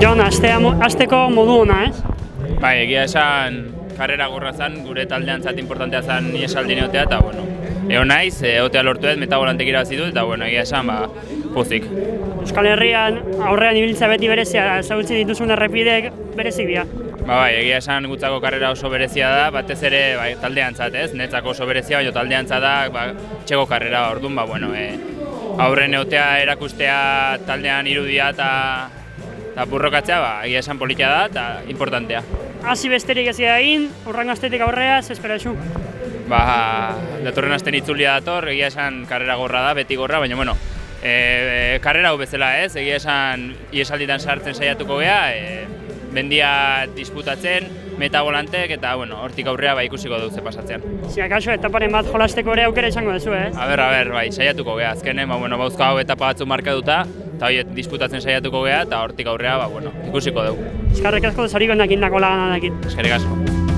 Jon, asteko modu ona, ez? Bai, egia esan karrera gorra zen, gure taldeantzat importantea zen iesaldin egotea, eta bueno, egon naiz, egotea lortu ez, metabolantek irabazi dut, eta bueno, egia esan, pozik. Euskal Herrian aurrean ibiltza beti berezia, ezagutzen dituzun errepidek berezik dira. Bai, egia esan gutzako karrera oso berezia da, batez ere taldeantzat ez, netzako oso berezia, baina taldeantzat da txeko karrera, orduan, bueno, aurren egotea erakustea taldean irudia eta burrokatzea, egia esan politia da eta importantea. Hasi besterik ez egin, urrengo astetik aurrea, ze espero duzu? Datorren asten itzulia dator, egia esan karrera gorra da, beti gorra, baina bueno, karrera hau bezala ez, egia esan iesalditan sartzen saiatuko gea, bendia disputatzen, metabolantek eta bueno, hortik aurrea ikusiko dut ze pasatzen. Si akaso etaparen bat jolasteko ere aukera izango duzu, ez? A ber, saiatuko gea, azkenen, bauzko hau etapa batzu markaduta, eta horiet disputatzen saiatuko gea, eta hortik aurrea, ikusiko dugu. Eskerrik asko, zorikonak indako laganarekin. Eskerrik asko.